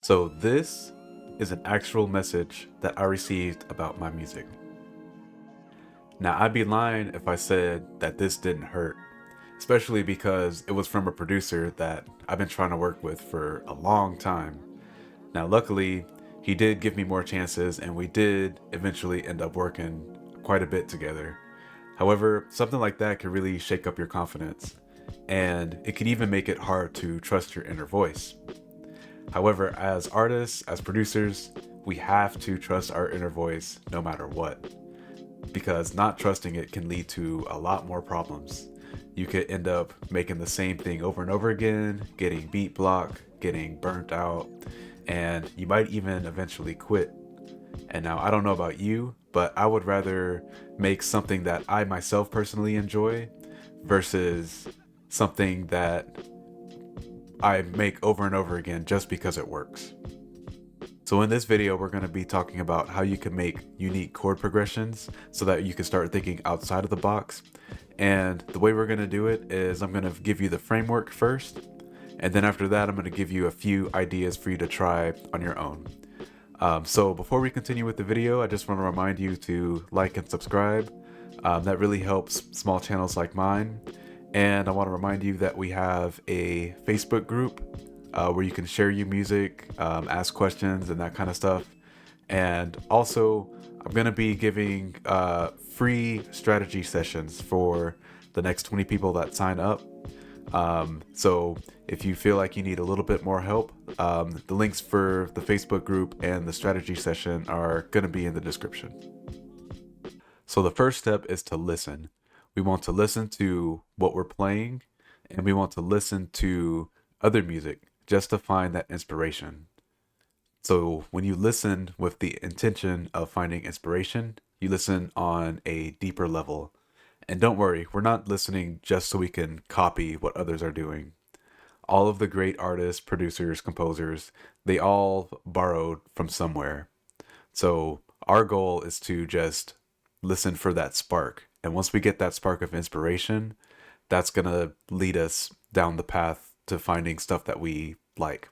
So this is an actual message that I received about my music. Now, I'd be lying if I said that this didn't hurt, especially because it was from a producer that I've been trying to work with for a long time. Now, luckily, he did give me more chances and we did eventually end up working quite a bit together. However, something like that can really shake up your confidence, and it can even make it hard to trust your inner voice. However, as artists, as producers, we have to trust our inner voice no matter what, because not trusting it can lead to a lot more problems. You could end up making the same thing over and over again, getting beat block, getting burnt out, and you might even eventually quit. And now, I don't know about you, but I would rather make something that I myself personally enjoy versus something that I make over and over again just because it works. So in this video, we're going to be talking about how you can make unique chord progressions so that you can start thinking outside of the box. And the way we're going to do it is I'm going to give you the framework first, and then after that, I'm going to give you a few ideas for you to try on your own. So before we continue with the video, I just want to remind you to like and subscribe. That really helps small channels like mine. And I want to remind you that we have a Facebook group where you can share your music, ask questions and that kind of stuff. And also, I'm going to be giving free strategy sessions for the next 20 people that sign up. So if you feel like you need a little bit more help, the links for the Facebook group and the strategy session are going to be in the description. So the first step is to listen. We want to listen to what we're playing, and we want to listen to other music just to find that inspiration. So when you listen with the intention of finding inspiration, you listen on a deeper level. And don't worry, we're not listening just so we can copy what others are doing. All of the great artists, producers, composers, they all borrowed from somewhere. So our goal is to just listen for that spark. And once we get that spark of inspiration, that's going to lead us down the path to finding stuff that we like.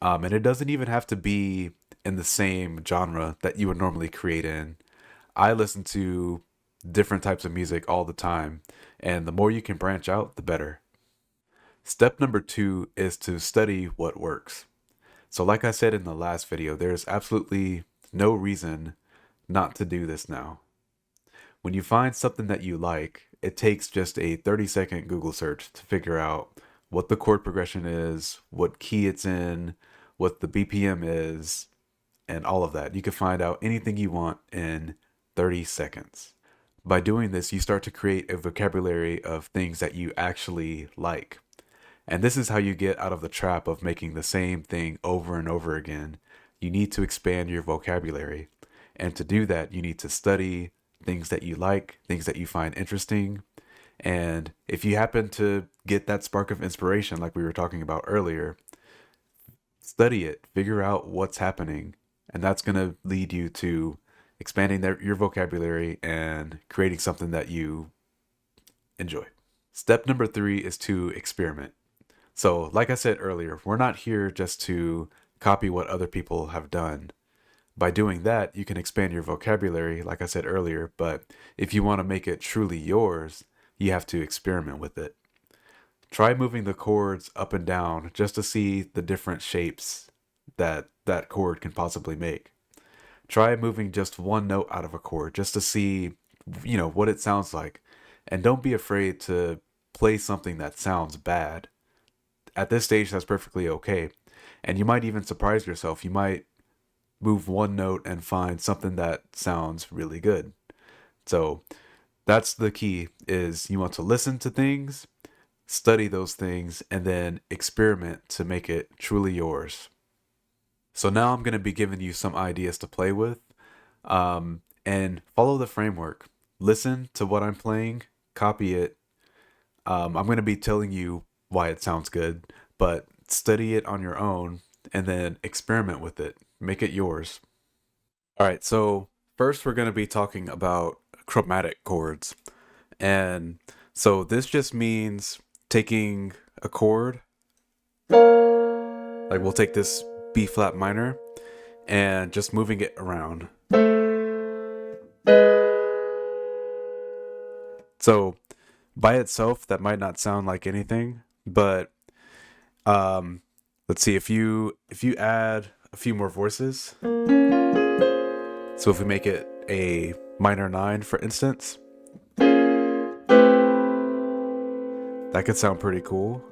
And it doesn't even have to be in the same genre that you would normally create in. I listen to different types of music all the time, and the more you can branch out, the better. Step number 2 is to study what works. So like I said in the last video, there's absolutely no reason not to do this now. When you find something that you like, it takes just a 30-second Google search to figure out what the chord progression is, what key it's in, what the BPM is, and all of that. You can find out anything you want in 30 seconds. By doing this, you start to create a vocabulary of things that you actually like. And this is how you get out of the trap of making the same thing over and over again. You need to expand your vocabulary. And to do that, you need to study things that you like, things that you find interesting. And if you happen to get that spark of inspiration, like we were talking about earlier, study it, figure out what's happening. And that's going to lead you to expanding your vocabulary and creating something that you enjoy. Step number 3 is to experiment. So like I said earlier, we're not here just to copy what other people have done. By doing that, you can expand your vocabulary, like I said earlier, but if you want to make it truly yours, you have to experiment with it. Try moving the chords up and down just to see the different shapes that that chord can possibly make. Try moving just one note out of a chord just to see, what it sounds like. And don't be afraid to play something that sounds bad. At this stage, that's perfectly okay. And you might even surprise yourself. You might move one note and find something that sounds really good. So that's the key, is you want to listen to things, study those things, and then experiment to make it truly yours. So now I'm going to be giving you some ideas to play with, and follow the framework. Listen to what I'm playing, copy it. I'm going to be telling you why it sounds good, but study it on your own and then experiment with it. Make it yours. All right, so first we're going to be talking about chromatic chords. And so this just means taking a chord, like we'll take this B flat minor and just moving it around. So by itself, that might not sound like anything, but let's see, if you add a few more voices, so if we make it a minor 9, for instance, that could sound pretty cool.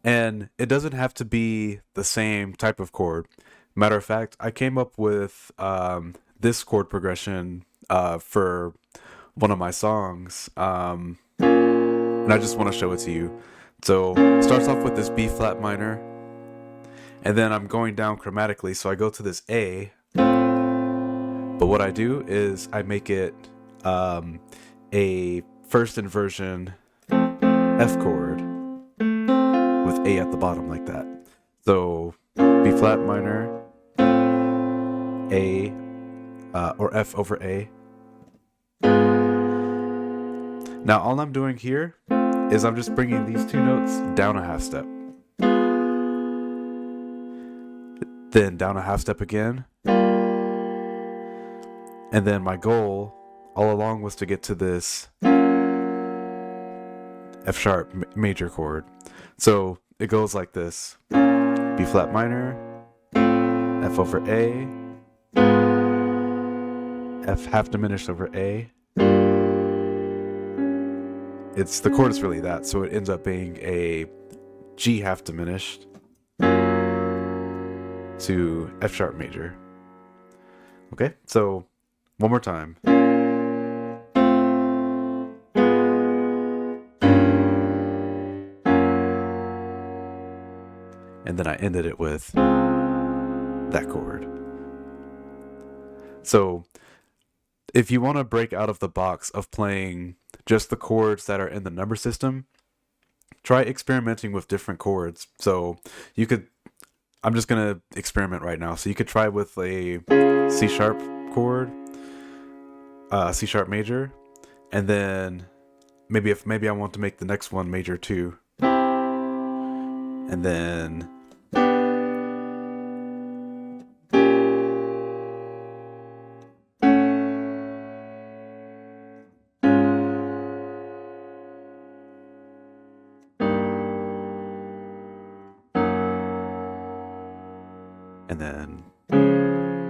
And it doesn't have to be the same type of chord. Matter of fact, I came up with this chord progression for one of my songs, and I just want to show it to you. So it starts off with this B flat minor, and then I'm going down chromatically, so I go to this A, but what I do is I make it a first inversion F chord with A at the bottom, like that. So B flat minor, A, or F over A. Now all I'm doing here is I'm just bringing these two notes down a half step, then down a half step again, and then my goal all along was to get to this F sharp major chord. So it goes like this: B flat minor, F over A, F half diminished over A. The chord is really that, so it ends up being a G half diminished to F sharp major. Okay, so one more time. And then I ended it with that chord. So if you want to break out of the box of playing just the chords that are in the number system, try experimenting with different chords. So you could, I'm just going to experiment right now. So you could try with a C sharp chord, C sharp major, and then maybe I want to make the next one major 2, and then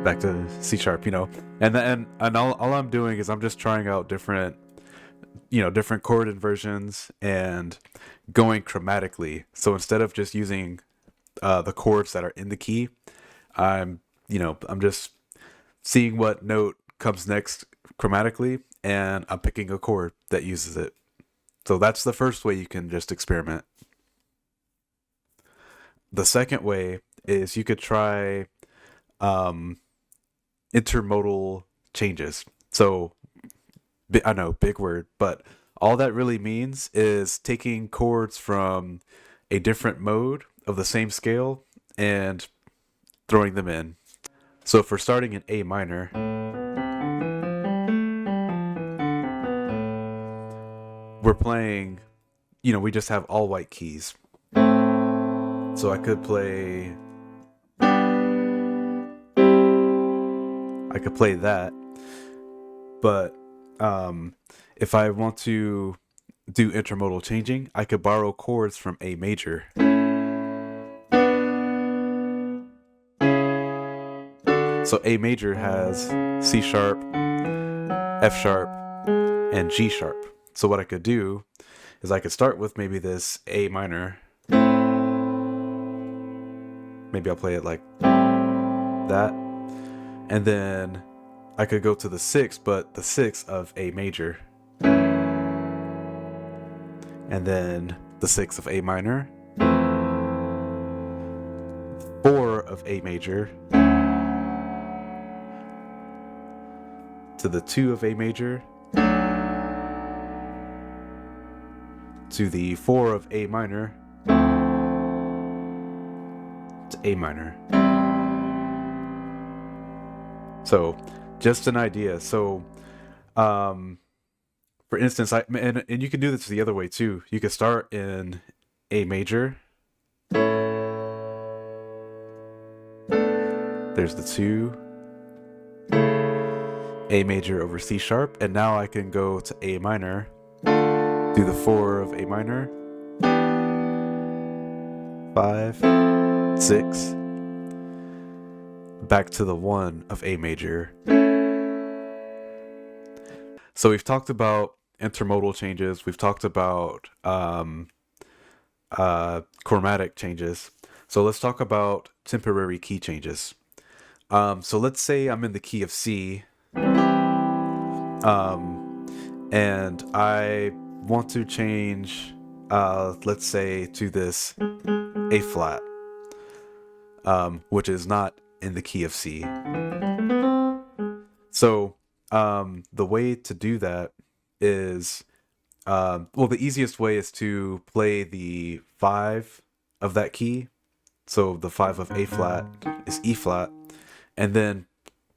back to C sharp, and all I'm doing is I'm just trying out different chord inversions and going chromatically. So instead of just using the chords that are in the key, I'm just seeing what note comes next chromatically, and I'm picking a chord that uses it. So that's the first way you can just experiment. The second way is you could try intermodal changes. So I know, big word, but all that really means is taking chords from a different mode of the same scale and throwing them in. So if we're starting in A minor, we're playing, we just have all white keys. So I could play that, but if I want to do intermodal changing, I could borrow chords from A major. So A major has C sharp, F sharp, and G sharp. So what I could do is I could start with maybe this A minor. Maybe I'll play it like that. And then I could go to the 6th, but the 6th of A major. And then the 6th of A minor. 4 of A major. To the 2 of A major. To the 4 of A minor. To A minor. So just an idea. So, um, for instance, and you can do this the other way too. You could start in A major. There's the 2, A major over C sharp, and now I can go to A minor, do the 4 of A minor, 5, 6, back to the 1 of A major. So we've talked about intermodal changes, we've talked about chromatic changes. So let's talk about temporary key changes. So let's say I'm in the key of C, and I want to change, let's say, to this A flat, which is not in the key of C. So the way to do that is, well, the easiest way is to play the 5 of that key. So the 5 of A flat is E flat, and then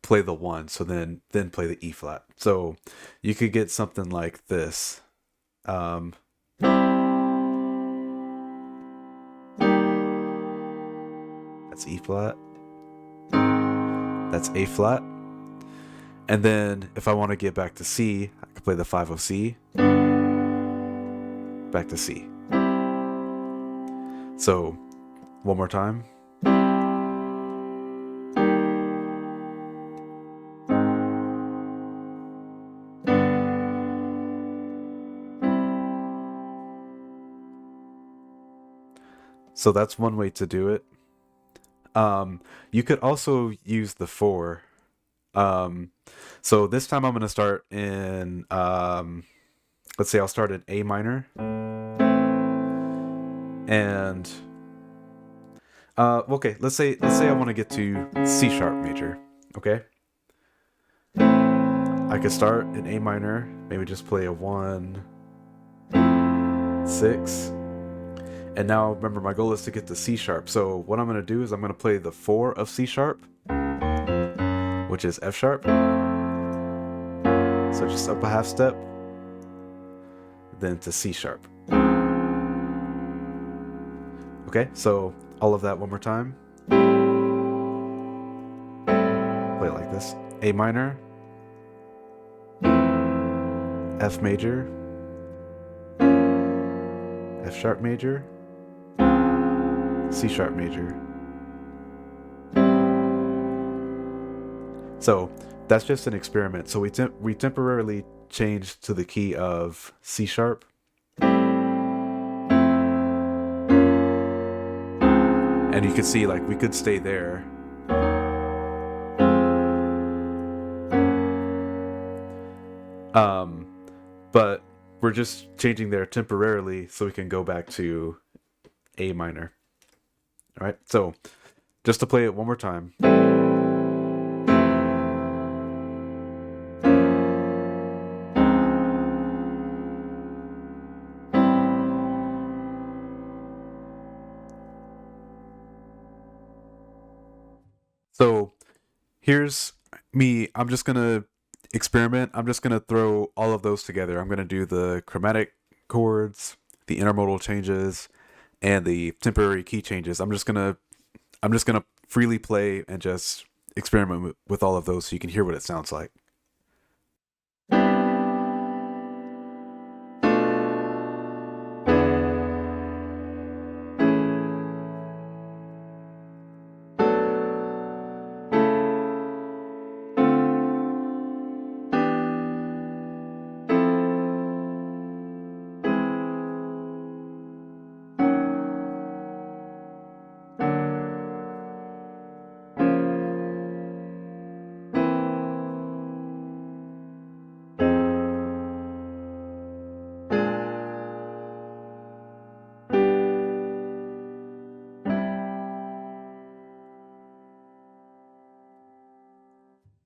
play the 1. So then play the E flat. So you could get something like this. That's E flat. That's A flat. And then if I want to get back to C, I can play the 5 of C. Back to C. So one more time. So that's one way to do it. You could also use the 4. So this time I'm going to start in, let's say I'll start in A minor. And, okay, let's say I want to get to C sharp major, okay? I could start in A minor, maybe just play a 1, 6. And now remember, my goal is to get to C sharp. So what I'm going to do is I'm going to play the 4 of C sharp, which is F sharp. So just up a half step, then to C sharp. Okay, so all of that one more time. Play it like this. A minor, F major, F sharp major, C sharp major. So that's just an experiment. So we temporarily changed to the key of C sharp. And you can see, like, we could stay there. But we're just changing there temporarily so we can go back to A minor. All right, so just to play it one more time. So here's me. I'm just going to experiment. I'm just going to throw all of those together. I'm going to do the chromatic chords, the intermodal changes, and the temporary key changes. I'm just going to freely play and just experiment with all of those so you can hear what it sounds like.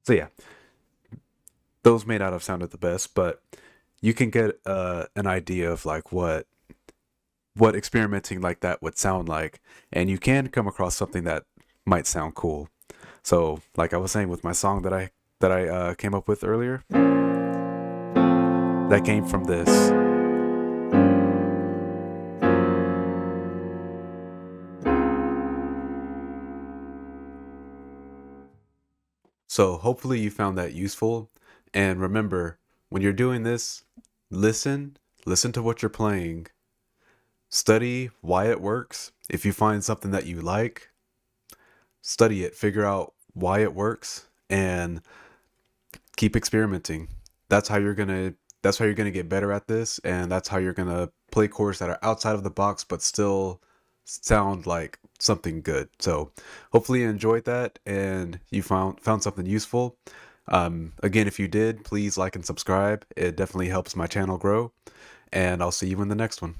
So yeah, those may not have sounded the best, but you can get an idea of like what experimenting like that would sound like, and you can come across something that might sound cool. So like I was saying with my song that that I came up with earlier, that came from this. So hopefully you found that useful. And remember, when you're doing this, listen, listen to what you're playing. Study why it works. If you find something that you like, study it, figure out why it works, and keep experimenting. That's how you're gonna that's how you're gonna get better at this, and that's how you're gonna play chords that are outside of the box but still sound like something good. So hopefully you enjoyed that and you found something useful. Again, if you did, please like and subscribe. It definitely helps my channel grow, and I'll see you in the next one.